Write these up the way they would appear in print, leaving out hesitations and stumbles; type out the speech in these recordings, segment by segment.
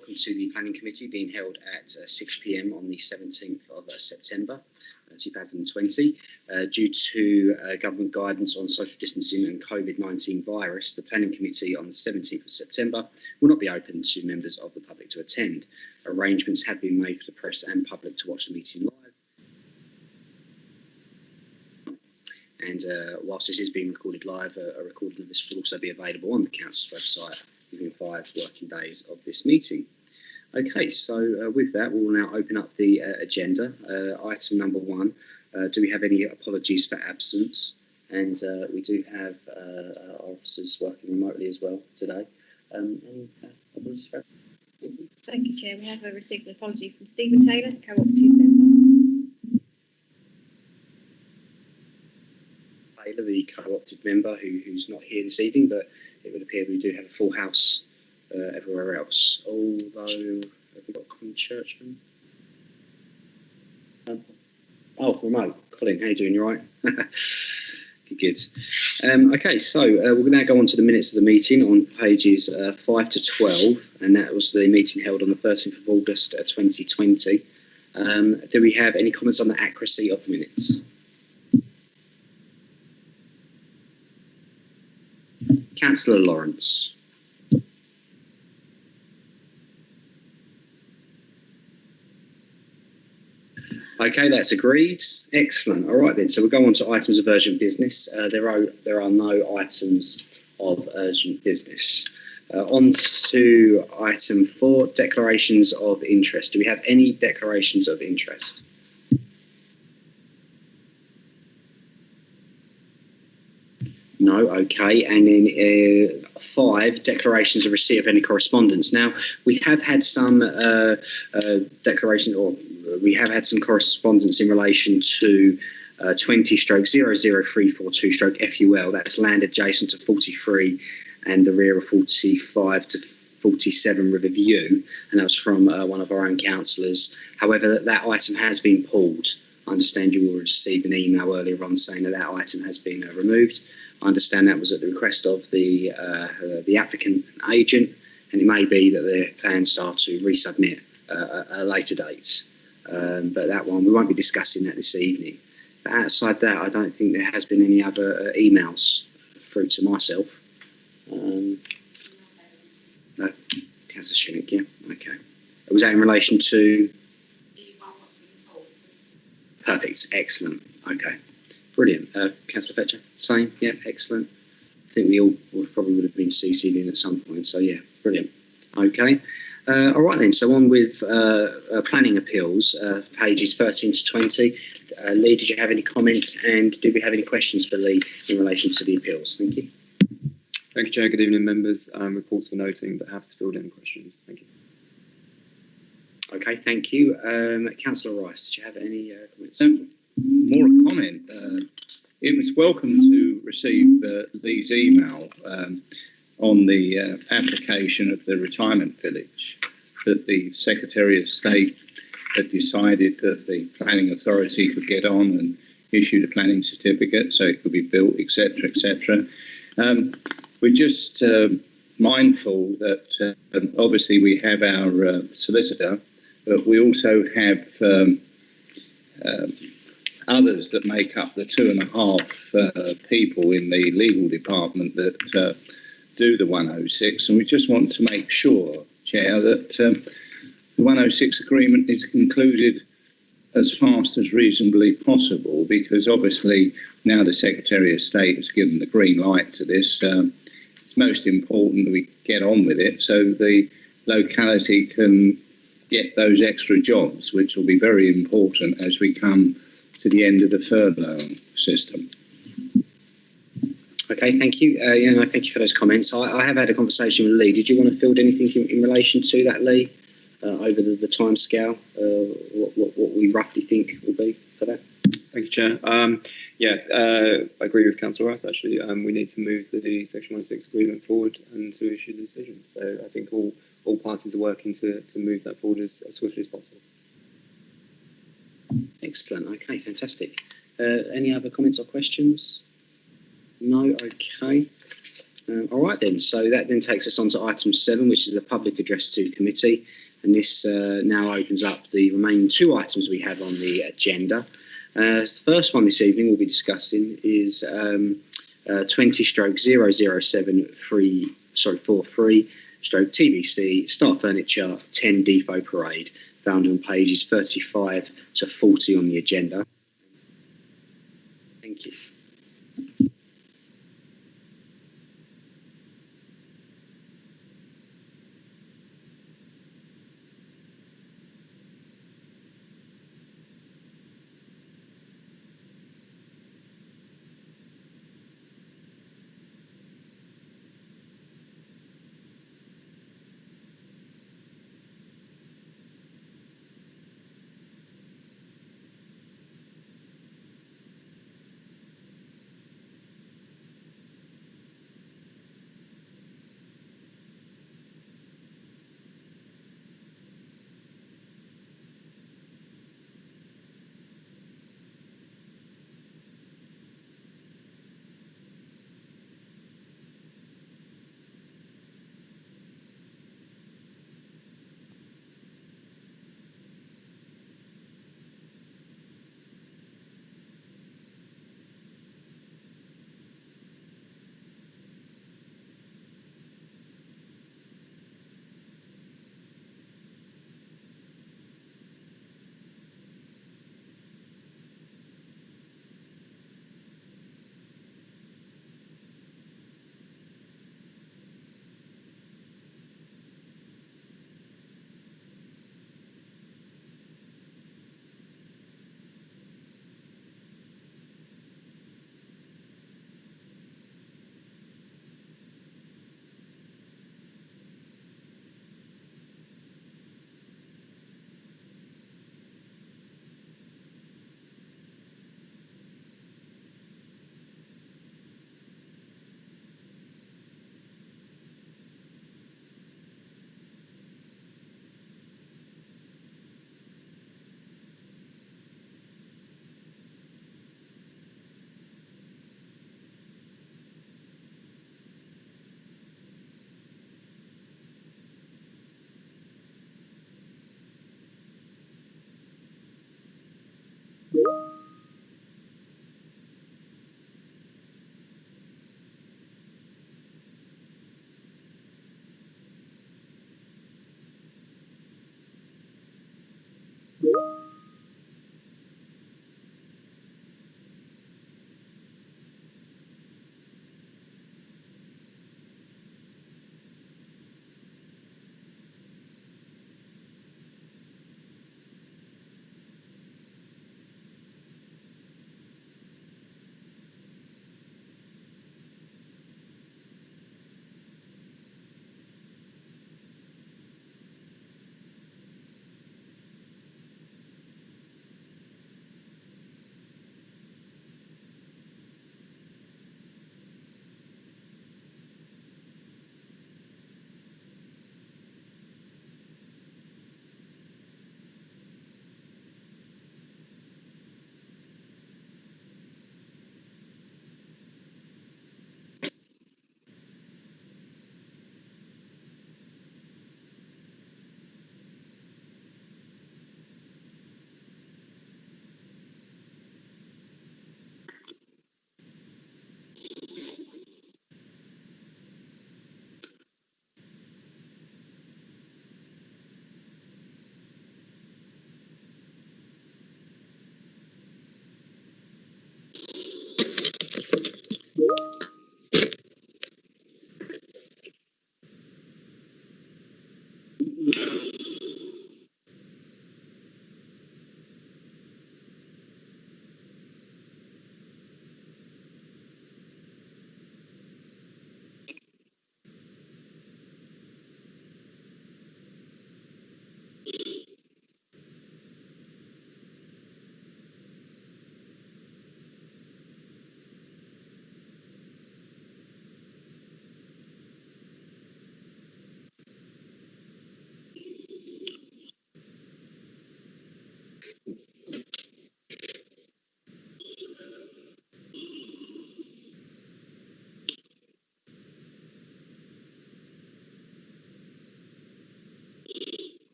welcome to the Planning Committee being held at 6 p.m. on the 17th of September 2020. Due to government guidance on social distancing and COVID-19 virus, the Planning Committee on the 17th of September will not be open to members of the public to attend. Arrangements have been made for the press and public to watch the meeting live. And whilst this is being recorded live, a recording of this will also be available on the Council's website within 5 working days of this meeting. Okay, so with that, we'll now open up the agenda. Item number 1, do we have any apologies for absence? And we do have our officers working remotely as well today. Any apologies for absence? Thank you, Chair. We have received an apology from Stephen Taylor, co-operative member. Taylor, the co-opted member who's not here this evening, but it would appear we do have a full house everywhere else. Although, have we got Colin Churchman? Oh, remote. Colin, how you doing? You all right? Good. Okay, so we're now go on to the minutes of the meeting on pages 5 to 12, and that was the meeting held on the 13th of August 2020. Do we have any comments on the accuracy of the minutes? Councillor Lawrence. Okay, that's agreed. Excellent. All right then. So we'll go on to items of urgent business. There are no items of urgent business. On to item 4, declarations of interest. Do we have any declarations of interest? No, okay. And then 5, declarations of receipt of any correspondence. Now, we have had some declaration, or we have had some correspondence in relation to 20/00342/FUL. That's land adjacent to 43 and the rear of 45 to 47 Riverview, and that was from one of our own councillors. However, that item has been pulled. I understand you will receive an email earlier on saying that item has been removed. I understand that was at the request of the applicant and agent, and it may be that their plans are to resubmit at a later date. But that one, we won't be discussing that this evening. But outside that, I don't think there has been any other emails through to myself. No, Councillor Shinnick, yeah, okay. Was that in relation to? Perfect, excellent, okay. Brilliant. Councillor Fletcher, same, yeah, excellent. I think we all probably would have been CC'd in at some point, so yeah, brilliant. Okay. All right then, so on with planning appeals, pages 13 to 20. Lee, did you have any comments, and do we have any questions for Lee in relation to the appeals? Thank you. Thank you, Chair. Good evening, members. Reports for noting, but happy to field any questions. Thank you. Okay, thank you. Councillor Rice, did you have any comments? More a comment. It was welcome to receive Lee's email on the application of the retirement village, that the Secretary of State had decided that the planning authority could get on and issue the planning certificate so it could be built, etc., etc. We're just mindful that obviously we have our solicitor, but we also have others that make up the 2.5 people in the legal department that do the 106, and we just want to make sure, Chair, that the 106 agreement is concluded as fast as reasonably possible, because obviously now the Secretary of State has given the green light to this. It's most important that we get on with it so the locality can get those extra jobs, which will be very important as we come to the end of the furlough system. Okay, thank you. Thank you for those comments. I have had a conversation with Lee. Did you want to field anything in relation to that, Lee, over the time scale, what we roughly think will be for that? Thank you, Chair. I agree with Councillor Rice, actually. We need to move the Section 106 agreement forward and to issue the decision. So I think all parties are working to move that forward as swiftly as possible. Excellent. Okay, fantastic. Any other comments or questions? No. Okay. All right then, so that then takes us on to item 7, which is the public address to committee, and this now opens up the remaining 2 items we have on the agenda. The first one this evening we'll be discussing is 20/00743/TBC Start Furniture 10 Depot Parade, found on pages 35 to 40 on the agenda. Thank you.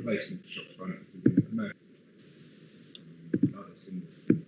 replacement shop front with a commercial. Other similar things.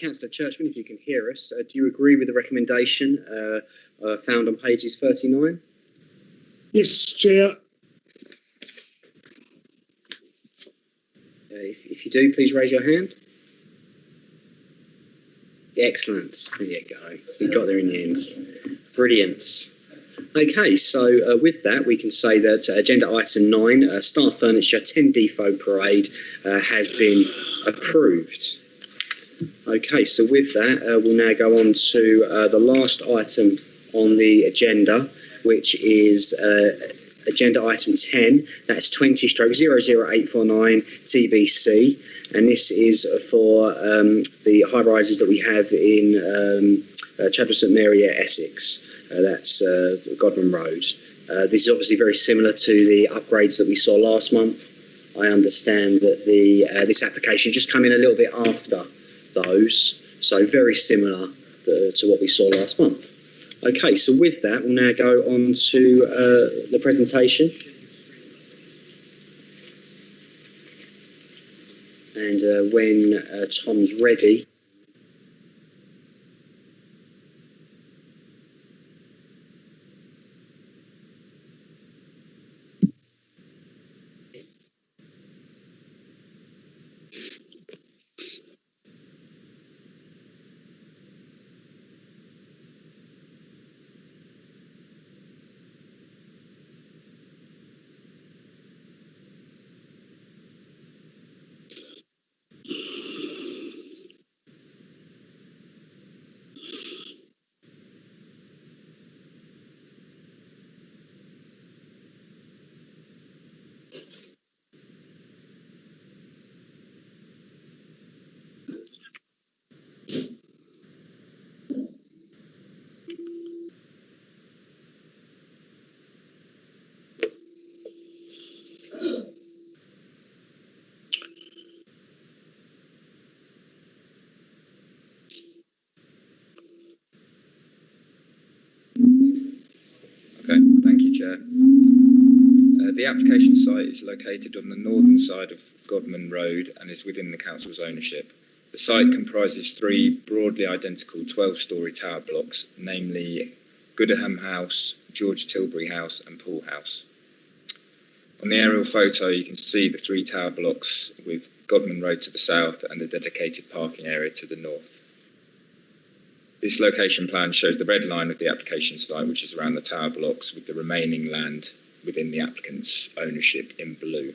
Councillor Churchman, if you can hear us, do you agree with the recommendation found on pages 39? Yes, Chair. If you do, please raise your hand. Excellent. There you go. You got there in the end. Brilliant. Okay, so with that, we can say that agenda item 9, staff furniture 10 Depot Parade, has been approved. Okay, so with that, we'll now go on to the last item on the agenda, which is agenda item 10. That's 20/00849 TBC, and this is for the high rises that we have in Chapel St Mary at Essex. That's Godman Road. This is obviously very similar to the upgrades that we saw last month. I understand that this application just came in a little bit after those, so very similar to what we saw last month. Okay, so with that, we'll now go on to the presentation. And when Tom's ready. Chair. The application site is located on the northern side of Godman Road and is within the council's ownership. The site comprises 3 broadly identical 12-storey tower blocks, namely Goodham House, George Tilbury House and Pool House. On the aerial photo, you can see the 3 tower blocks with Godman Road to the south and the dedicated parking area to the north. This location plan shows the red line of the application site, which is around the tower blocks, with the remaining land within the applicant's ownership in blue.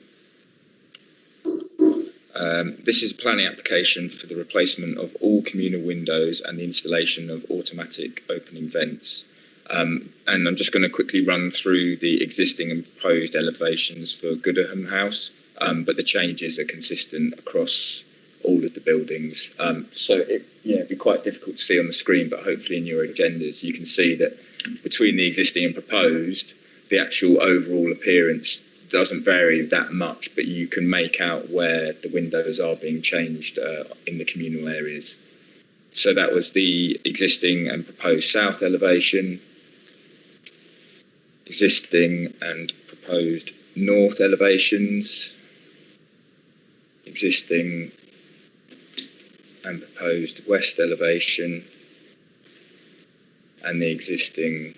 This is a planning application for the replacement of all communal windows and the installation of automatic opening vents. And I'm just going to quickly run through the existing and proposed elevations for Goodham House, but the changes are consistent across all of the buildings. So it'd be quite difficult to see on the screen, but hopefully in your agendas you can see that between the existing and proposed, the actual overall appearance doesn't vary that much, but you can make out where the windows are being changed in the communal areas. So that was the existing and proposed south elevation, existing and proposed north elevations, existing and proposed west elevation, and the existing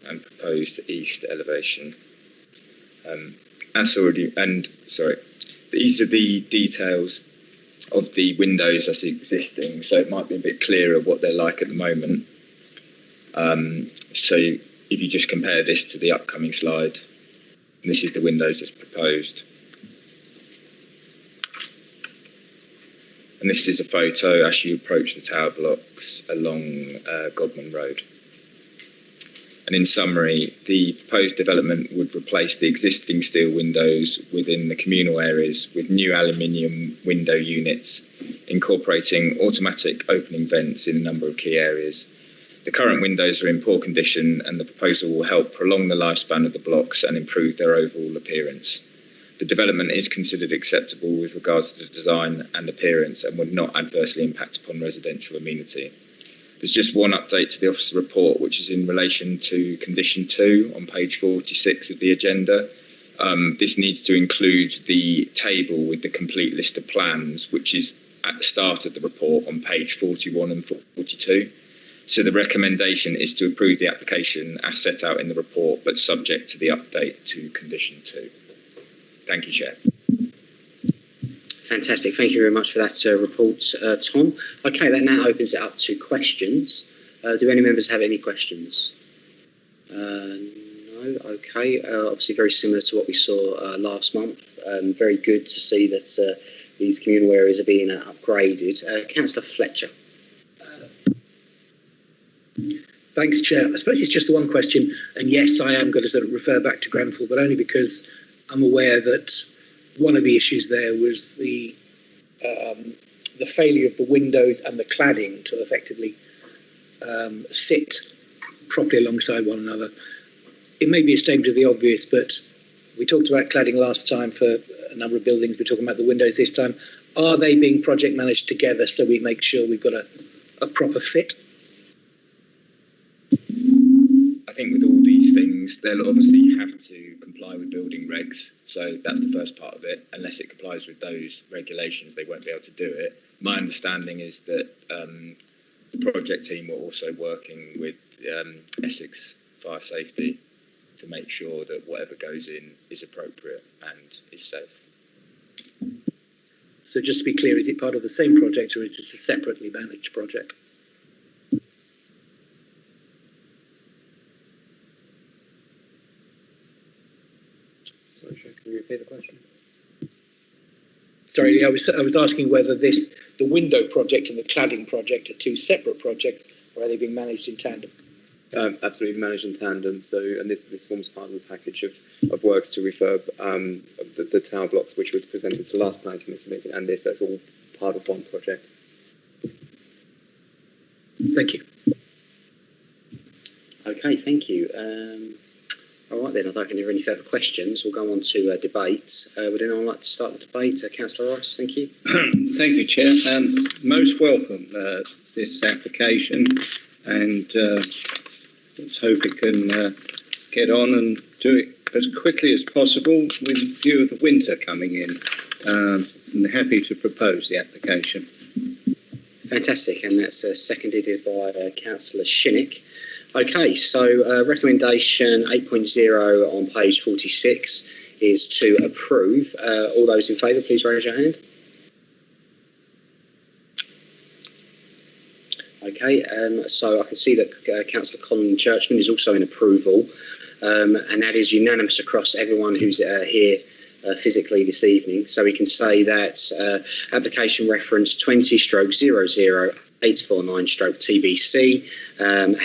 and proposed east elevation. These are the details of the windows as existing, so it might be a bit clearer what they're like at the moment. So if you just compare this to the upcoming slide, this is the windows as proposed. And this is a photo as you approach the tower blocks along Godman Road. And in summary, the proposed development would replace the existing steel windows within the communal areas with new aluminium window units, incorporating automatic opening vents in a number of key areas. The current windows are in poor condition, and the proposal will help prolong the lifespan of the blocks and improve their overall appearance. The development is considered acceptable with regards to the design and appearance and would not adversely impact upon residential amenity. There's just one update to the officer report, which is in relation to condition 2 on page 46 of the agenda. This needs to include the table with the complete list of plans, which is at the start of the report on page 41 and 42. So the recommendation is to approve the application as set out in the report, but subject to the update to condition 2. Thank you, Chair. Fantastic. Thank you very much for that report, Tom. Okay, that now opens it up to questions. Do any members have any questions? No. Okay. Obviously, very similar to what we saw last month. Very good to see that these communal areas are being upgraded. Councillor Fletcher. Thanks, Chair. I suppose it's just the one question, and yes, I am going to sort of refer back to Grenfell, but only because I'm aware that one of the issues there was the failure of the windows and the cladding to effectively sit properly alongside one another. It may be a statement of the obvious, but we talked about cladding last time for a number of buildings. We're talking about the windows this time. Are they being project managed together so we make sure we've got a proper fit? I think with all these things, they'll obviously have to comply with building regs. So that's the first part of it. Unless it complies with those regulations, they won't be able to do it. My understanding is that the project team were also working with Essex Fire Safety to make sure that whatever goes in is appropriate and is safe. So just to be clear, is it part of the same project or is it a separately managed project? Sorry, can you repeat the question? Sorry, I was asking whether the window project and the cladding project are two separate projects, or are they being managed in tandem? Absolutely managed in tandem. So, and this forms part of the package of works to refurb the tower blocks, which was presented to the last planning committee meeting, and this is all part of one project. Thank you. Okay, thank you. All right then, I don't think there are any further questions. We'll go on to debate. Would anyone like to start the debate? Councillor Rice, thank you. Thank you, Chair. Most welcome this application, and let's hope it can get on and do it as quickly as possible with view of the winter coming in. And happy to propose the application. Fantastic, and that's seconded by Councillor Shinnick. Okay, so recommendation 8.0 on page 46 is to approve. All those in favour, please raise your hand. Okay, so I can see that Councillor Colin Churchman is also in approval, and that is unanimous across everyone who's here physically this evening. So we can say that application reference 20/00-849/TBC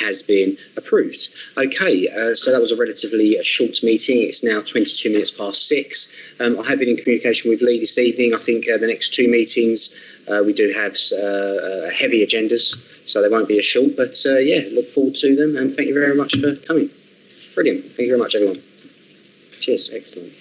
has been approved. Okay, so that was a relatively short meeting. It's now 22 minutes past 6. I have been in communication with Lee this evening. I think the next 2 meetings we do have heavy agendas, so they won't be as short. But yeah, look forward to them, and thank you very much for coming. Brilliant. Thank you very much, everyone. Cheers. Excellent.